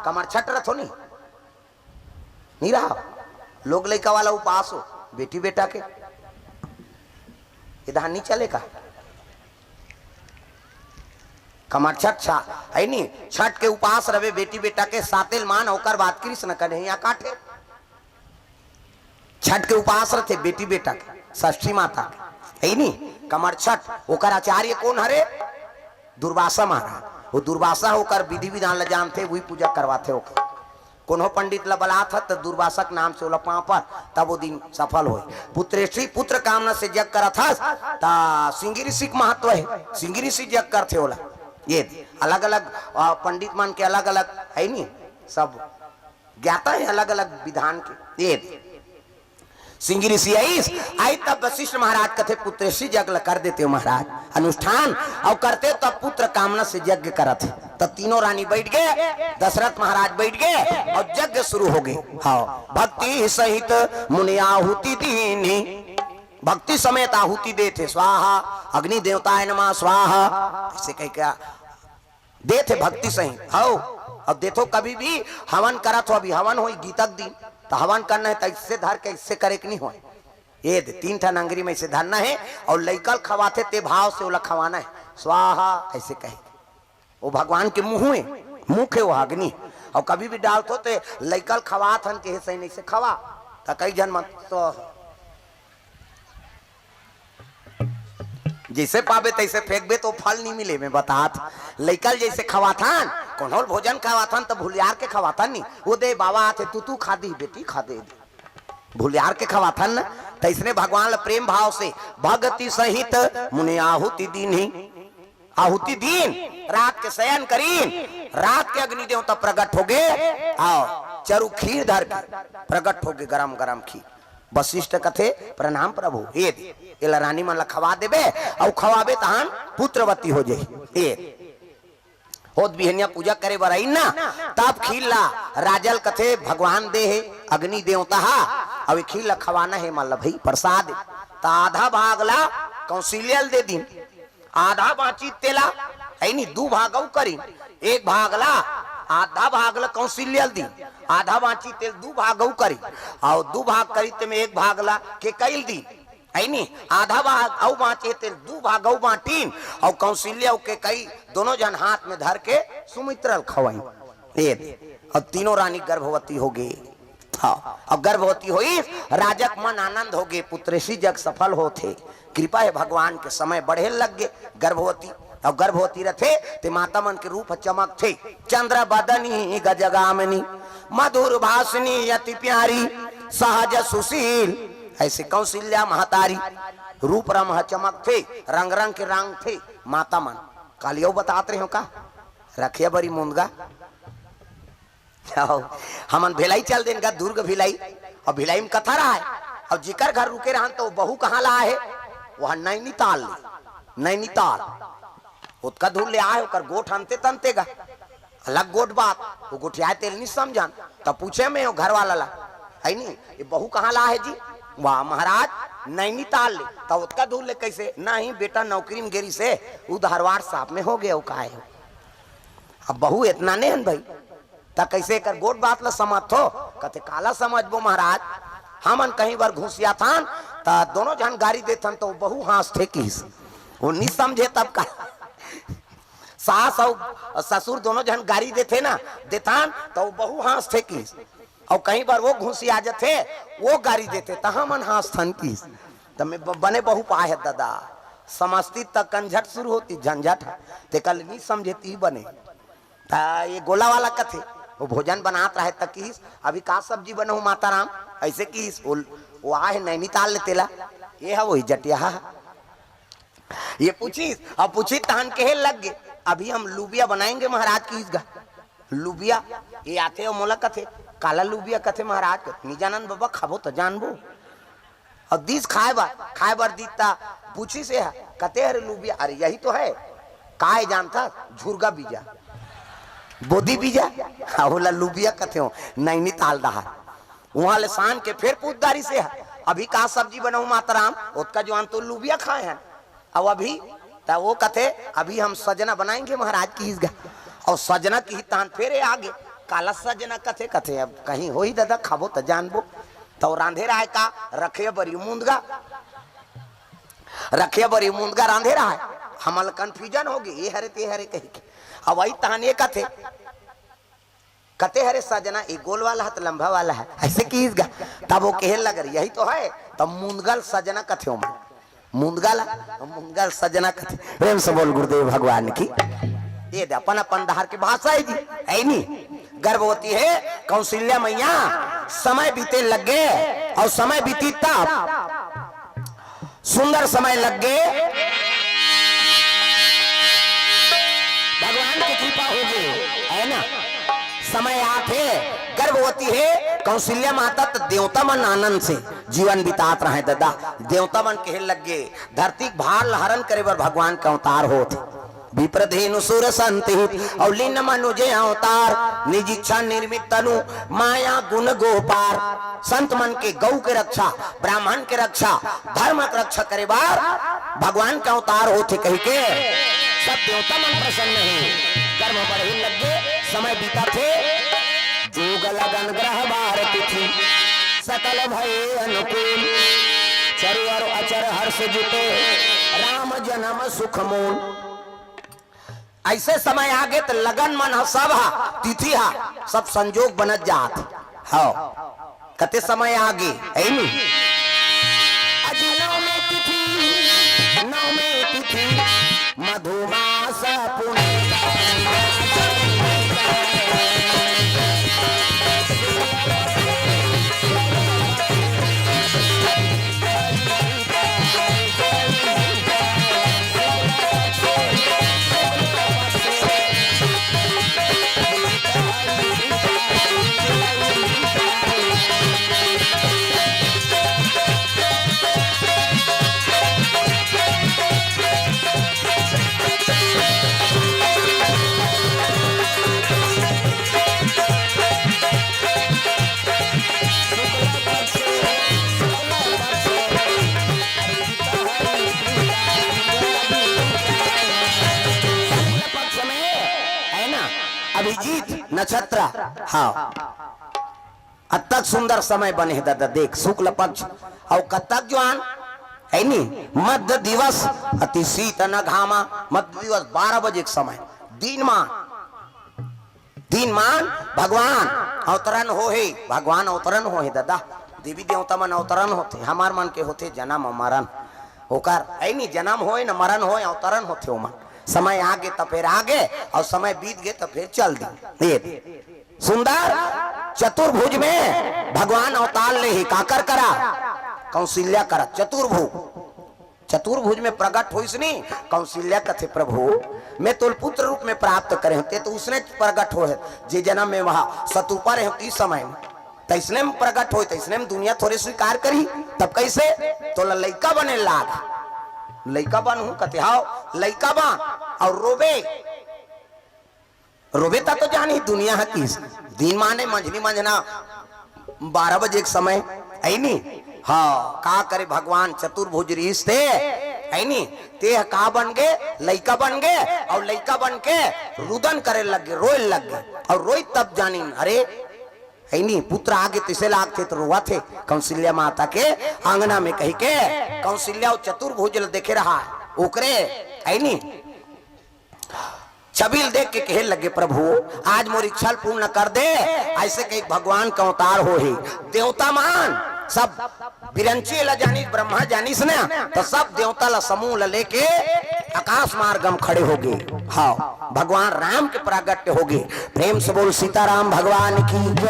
कमरछठ रथो नहीं रहा। लोग लड़का वाला उपास हो बेटी बेटा के इधर नहीं चलेगा। कमरछठ है नी छठ के उपास रवे बेटी बेटा के सातेल मान होकर बात कृष्ण करे यहाँ काटे। छठ के उपास रहे बेटी बेटा के षष्ठी माता के है नी कमरछठ ओकर आचार्य कौन हरे? दुर्वासा महाराज। वो दुर्वासा होकर विधि विधान ल जानते वही पूजा करवाते होकर कोनो पंडित ला बला था तो दुर्वासा के नाम से ओला पापर तब वो दिन सफल हो। पुत्रेष्ठी पुत्र कामना से यज्ञ करा था ता सिंगी ऋषि का महत्व है, सिंगी ऋषि यज्ञ करते होला। ये अलग अलग पंडित मान के अलग अलग है नी सब ज्ञाता है अलग अलग विधान के। ये सिंगी ऋषि आई तब वशिष्ठ महाराज कथे पुत्रेशी यज्ञ कर देते हो महाराज अनुष्ठान और करते तब पुत्र कामना से यज्ञ करते। तब तीनों रानी बैठ गए, दशरथ महाराज बैठ गए और यज्ञ शुरू हो गए। हाँ भक्ति सहित मुनि आहुति दीनी, भक्ति समेत आहुति देते स्वाहा अग्नि देवताय नमः स्वाहा ऐसे कह क्या देते भक्ति सहित। हो अब देखो कभी भी हवन करत हो, अभी हवन हो गीतक दिन तो हवन करना है तो इससे धर के इससे करे कि नहीं हो। ये तीन ठन अंगरी में इसे धरना है और लैकल खवाते ते भाव से ओला खवाना है स्वाहा ऐसे कहे। वो भगवान के मुंह में मुख है वो अग्नि और कभी भी डालते तो लैकल खवात हन के सही नहीं से खवा तो कई जन मत तो जैसे पावे तैसे फेंकबे तो फल नहीं मिले। मैं बतात लैकल जैसे खवाथान कौन भोजन खवाथान तो भूलियार के खवाथान नहीं वो दे बाबा आते तू खा दी बेटी खा दे भूलियार के खवाथान न तैसने भगवान प्रेम भाव से भक्ति सहित मुनि आहुति दीन ही आहुति दीन रात के शयन करीन रात के अग्नि देवता प्रकट हो गए आओ चरु खीर धर के प्रकट हो गए गरम गरम खीर। वशिष्ठ कथे प्रणाम प्रभु ये रानी मन ला खवा देबे और खवाबे तहान पुत्रवती हो जाए। ये होत बिहनिया पूजा करे बराई ना तब खीला राजल कथे भगवान दे है अग्नि देवता अब खीला खवाना है मान ला भाई प्रसाद तो आधा भागला कौशल्यल दे दिन आधा बाची तेला है नी दू भागव करी एक भागला आधा भागला कौशल्यल दी आधा बाची तेल दू भागव करी और दू भाग करी ते में एक भागला के कैल दी है नी आधा भाग औ बाचे तेल दू भागव बाटीन और कौशल्य के कई दोनों जन हाथ में धर के सुमित्रल खवाई। ये और तीनों रानी गर्भवती हो गई। हाँ अब गर्भवती हुई राजक मन आनंद हो गए पुत्रेशी यज्ञ सफल होते कृपा है भगवान के समय बढ़े लग गए गर्भवती और गर्भवती रथे ते माता मन के रूप चमक थे चंद्र बदनी गजगामिनी मधुर भाषिनी अति प्यारी सहज सुशील ऐसे कौशल्या महतारी रूप रम चमक थे रंग रंग के रंग थे माता मन कालियो बताते रहे हो का रखिया बड़ी मुंदगा हमन भिलाई चल देगा दुर्ग भिलाई और भिलाई में कथा रहा है और जिकर घर रुके रहन तो बहू कहाँ ला है वह नैनीताल नैनीताल उसका धूल ले आए ओकर गोठ अंते तंतेगा अलग गोठ बात वो गोठिया तेल नहीं समझान तब पूछे मैं वो घर वाला ला है नहीं ये बहू कहाँ ला है जी वाह महाराज नैनीताल ले तब उसका धूल ले कैसे नहीं बेटा नौकरी में गेरी से वो धारवाड़ साहब में हो गया वो कहा है अब बहू इतना नहीं है भाई ता कैसे कर गोट बात ला समझ हो कहते काला समझबो महाराज हमन कहीं बार घुसिया था ता दोनों जन गाड़ी देथन तो बहु हाथ थे किस वो नहीं समझे तब का सास और ससुर दोनों जन गाड़ी देते ना देथान तो बहु हाथ थे किस और कहीं बार वो घुसिया जाते वो गाड़ी देते ता हमन हाथ थन किस तब बने बहु पाए दादा समझती तक कंझट शुरू होती झंझट ते कल नहीं समझती बने ता ये गोला वाला कथे वो भोजन बनात रहे तक किस अभी का सब्जी बनहु माता राम ऐसे किस वो आए नैनीताल ले तेला ये है वही जटिया ये पूछी अब पूछी तहन के लग गए। अभी हम लुबिया बनाएंगे महाराज की ईदगाह। लुबिया ये आते हो मोला कथे काला लुबिया कथे महाराज के निजानंद बाबा खाबो तो जानबो और दिस खाए बार दीता पूछी से है कते हरे लुबिया। अरे यही तो है काय जानता झुरगा बीजा बोधी बीजा होला लुबिया कथे हो नैनीताल दहा वहां ले शान के फिर पूछदारी से है अभी कहा सब्जी बनाऊ माताराम उसका जो तो लुबिया खाए हैं। अब अभी वो कथे अभी हम सजना बनाएंगे महाराज की ईदगाह और सजना की तान फेरे आगे काला सजना कथे कथे अब कहीं हो ही दादा खाबो तो जानबो तो रांधे रहा है का रखे बरी मुंदगा रांधे रहा है। हमल कंफ्यूजन हो गई ये हरे ते हरे कही के अब वही तहाने कथे कते हरे सजना एक गोल वाला है तो लंबा वाला है ऐसे की ईदगाह तब वो कहे लग रही यही तो है तब मुंदगल सजना कथे में मुंदगल सजना कथे प्रेम से बोल गुरुदेव भगवान की। ये अपन अपन दहार की भाषा है जी है नहीं गर्भवती है कौशल्या मैया समय बीते लग गए और समय बीती तब सुंदर समय लग गए भगवान की कृपा होगी है ना। समय आते गर्भवती है कौशल्या माता तो देवता मन आनंद से जीवन बितात रहे दादा देवता मन कहे लग गए धरती भार हरण करे बर भगवान का अवतार होते विप्रधेनु सुर संतिहित और लीन मनुजे अवतार निज इच्छा निर्मित तनु माया गुण गोपार संत मन के गौ के रक्षा ब्राह्मण के रक्षा धर्म के रक्षा करे बार भगवान का अवतार होते कही के सब देवता मन प्रसन्न है कर्म बढ़े लग गए समय बीता थे जोग लगन ग्रह बार तिथि सकल भय अनुकूल चरु और अचर हर्ष जुटे राम जन्म सुख मूल। ऐसे समय आगे तो लगन मन सब तिथि सब संजोग बनत जात हाँ कते समय आगे है नहीं नौ में तिथि मधुमास अभिजीत नक्षत्र हाँ अतक सुंदर समय बने है दादा देख शुक्ल पक्ष और कतक जवान है नी मध्य दिवस अति शीत न घामा मध्य दिवस 12 बजे के समय दिन मान भगवान अवतरण हो है भगवान अवतरण हो है दादा देवी देवता मन अवतरण होते हमार मन के होते जन्म मरण होकर है नी जन्म होए न मरण होए अवतरण होते मन समय आगे तो फिर आगे और समय बीत गए तो फिर चल दी सुंदर चतुर्भुज में भगवान अवतार ले ही काकर करा कौशल्या करा चतुर्भुज में प्रकट हो इसने कौशल्या कथे प्रभु मैं तो पुत्र रूप में प्राप्त करे होते तो उसने प्रकट हो जे जन्म में वहां शत्रुपा रहे इस समय में तो इसने प्रकट हो तो इसने दुनिया थोड़ी स्वीकार करी तब कैसे तो लड़का बने लाग लइका बन हूं कते हाओ लइका बा और रोबे ता तो जानी दुनिया है किस दिन माने मंझली मंझना 12 बजे के समय है नी हाँ का करे भगवान चतुर्भुज रिश्ते है नी ते का बन गए लइका बन गए और लइका बन के रुदन करे लग गए रोए लग गए और रोई तब जानी अरे है नी पुत्र आगे तिसे लाग थे तो रोआ थे कौशल्या माता के आंगना में कही के कौशल्या चतुर्भुज देखे रहा ओकरे है नी छबील देख के कहे लगे प्रभु आज मोर इच्छा पूर्ण कर दे ऐसे कहीं भगवान का अवतार हो ही देवता मान सब बिरंची ला जानी ब्रह्मा जानी से ना तो सब देवता ला समूह ला लेके आकाश मार्गम खड़े हो गए हाँ भगवान राम के प्रागट्य हो गए प्रेम से बोल सीताराम भगवान की।